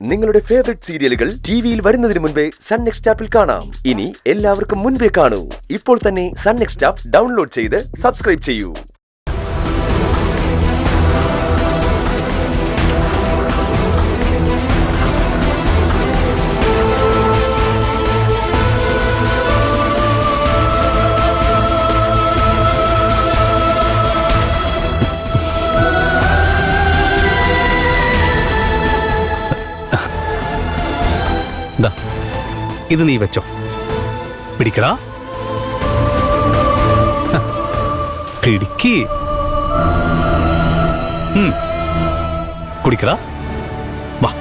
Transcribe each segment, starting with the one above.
നിങ്ങളുടെ ഫേവറേറ്റ് സീരിയലുകൾ ടിവിയിൽ വരുന്നതിന് മുൻപേ സൺ നെക്സ്റ്റ് ആപ്പിൽ കാണാം. ഇനി എല്ലാവർക്കും മുൻപേ കാണൂ. ഇപ്പോൾ തന്നെ സൺ നെക്സ്റ്റ് ആപ്പ് ഡൗൺലോഡ് ചെയ്ത് സബ്സ്ക്രൈബ് ചെയ്യൂ. ഇത് നീ വെച്ചോ, പിടിക്കടാ, പിടിക്ക്, കുടിക്കടാ, വാ.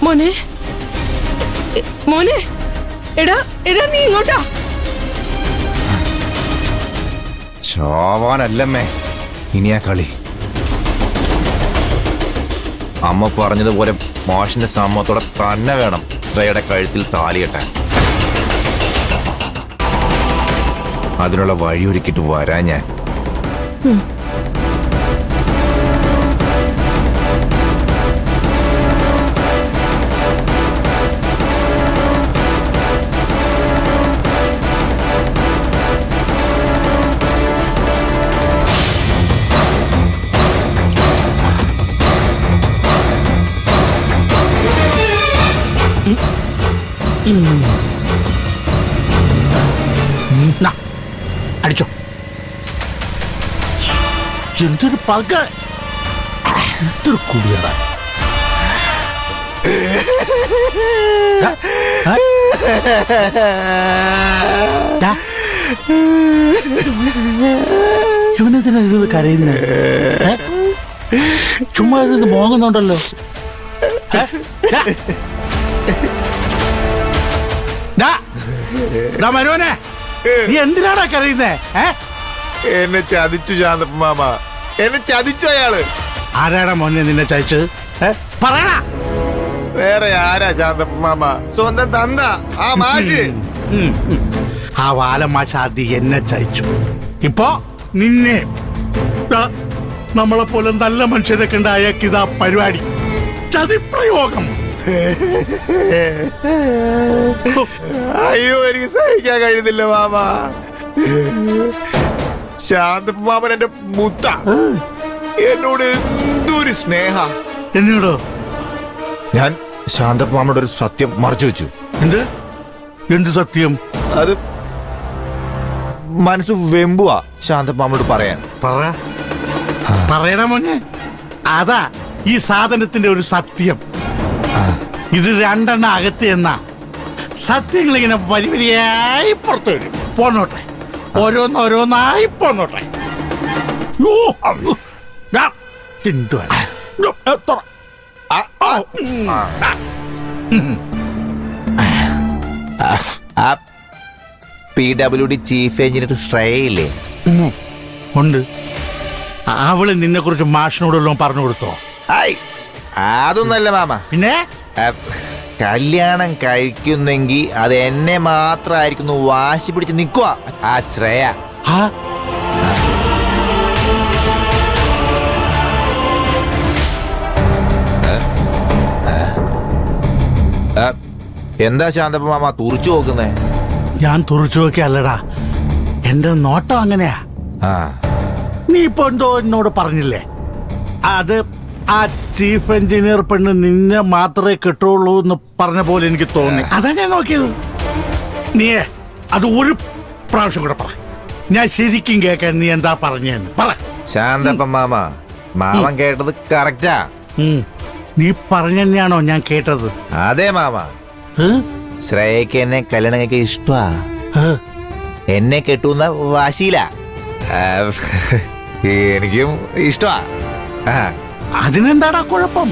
മോനെ മോനെ എടാ എടാ നീ ഇങ്ങോട്ടാ. ചാവാനല്ലമ്മേ ഇനിയാ കളി. അമ്മ പറഞ്ഞതുപോലെ മാഷിന്റെ സമ്മതത്തോടെ തന്നെ വേണം ശ്രേയയുടെ കഴുത്തിൽ താലികെട്ടാൻ. അതിനുള്ള വഴിയൊരുക്കിട്ട് വരാൻ ഞാൻ. അടിച്ചോ. എന്തൊരു പക, എന്തൊരു കുടിയറ. ഇവനെന്തിനാ ഇത് കരയുന്നത്? ചുമ്മാ ഇത് മോങ്ങുന്നുണ്ടല്ലോ. മരുവനെ, നീ എന്തിനാടാ കരയുന്നേ? എന്നെ ചതിച്ചു ശാന്തപ്പ മാമ, എന്നെ ചതിച്ചു അയാള്. ആരാടാ മോനെ നിന്നെ ചതിച്ചത്? പറയടാ. വേറെ ആരാ ശാന്തപ്പ മാമ? സ്വന്തം തന്ത ആ മാഷ്. ആ വാലമാഷ് ആദ്യം എന്നെ ചതിച്ചു, ഇപ്പൊ നിന്നെ. നമ്മളെ പോലെ നല്ല മനുഷ്യരൊക്കെ ഉണ്ടായേക്ക് ഇതാ പരിപാടി, ചതിപ്രയോഗം. അയ്യോ, എനിക്ക് സഹിക്കാൻ കഴിയുന്നില്ല മാമ. ശാന്തപ്പ മാമൻ എന്റെ മുത്ത, എന്നോട് എന്തൊരു സ്നേഹ. എന്നോടോ? ഞാൻ ശാന്തപ്പ മാമനോട് ഒരു സത്യം മറച്ചു വെച്ചു. എന്ത് എന്ത് സത്യം? അത് മനസ്സ് വെമ്പുവാ ശാന്തപ്പ മാമനോട് പറയാൻ. പറയണ മോനെ, അതാ ഈ സാധനത്തിന്റെ ഒരു സത്യം. ഇത് രണ്ടെണ്ണം അകത്ത് എന്നാ സത്യങ്ങൾ ഇങ്ങനെ വരി വരിയായി പുറത്തു വരും. പോന്നോട്ടെ, ഓരോന്നോരോന്നായി പോന്നോട്ടെ. PWD ചീഫ് എഞ്ചിനീയർ ശ്രേയയില്ലേ? ഉണ്ട്. അവള് നിന്നെ കുറിച്ച് മാഷിനോടെല്ലാം പറഞ്ഞു കൊടുത്തോ? അതൊന്നല്ല മാമ. പിന്നെ കല്യാണം കഴിക്കുന്നെങ്കിൽ അത് എന്നെ മാത്രമായിരിക്കുന്നു വാശി പിടിച്ച് നിൽക്കുക ആ ശ്രേയ. എന്താ ശാന്തപ്പ മാമ തുറച്ചു നോക്കുന്നേ? ഞാൻ തുറച്ചു നോക്കിയല്ലടാ, എന്റെ നോട്ടം അങ്ങനെയാ. നീ ഇപ്പൊ എന്തോ എന്നോട് പറഞ്ഞില്ലേ, അത് ആ ചീഫ് എഞ്ചിനീയർ പെണ്ണ് നിന്നെ മാത്രമേ കെട്ടുള്ളൂ എന്ന് പറഞ്ഞ പോലെ എനിക്ക് തോന്നി. അതാ ഞാൻ നോക്കിയത്. നീ അത് ഒരു പ്രാവശ്യം കൂടെ പറ, ഞാൻ ശരിക്കും കേൾക്കാൻ. നീ എന്താ പറഞ്ഞെന്ന് പറ. ശാന്തപ്പ മാമ, മാമൻ കേട്ടത് കറക്റ്റാ. നീ പറഞ്ഞെന്നെയാണോ ഞാൻ കേട്ടത്? അതെ മാമ. ശ്രേയക്ക് എന്നെ കല്യാണം കഴിക്കാൻ ഇഷ്ടമാ. എന്നെ കെട്ടുന്ന വാശിയില. എനിക്കും ഇഷ്ടമാ. അതിനെന്താടാ കുഴപ്പം?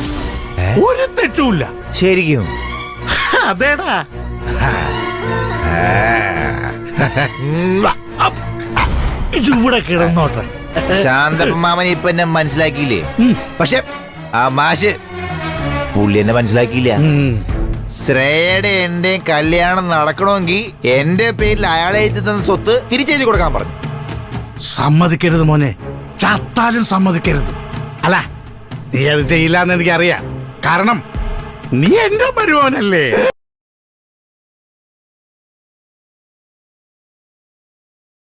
ഒരു തെറ്റുമില്ല. ശരിക്കും അതേടാ. ഇവിടെ കിടന്നോട്ടെ. ശാന്തപ്പ മാമൻ ഇപ്പൊ എന്നെ മനസ്സിലാക്കിയില്ലേ? പക്ഷെ ആ മാഷ് പുള്ളി എന്നെ മനസ്സിലാക്കിയില്ല. ശ്രേയയുടെ എന്റെ കല്യാണം നടക്കണമെങ്കിൽ എന്റെ പേരിൽ അയാളെ എഴുതി തന്ന സ്വത്ത് തിരിച്ചെഴുതി കൊടുക്കാൻ പറഞ്ഞു. സമ്മതിക്കരുത് മോനെ, ചത്താലും സമ്മതിക്കരുത്. അല്ല, നീ അത് ചെയ്യില്ല എന്ന് എനിക്കറിയാം. കാരണം നീ എന്റെ മരുമോനല്ലേ.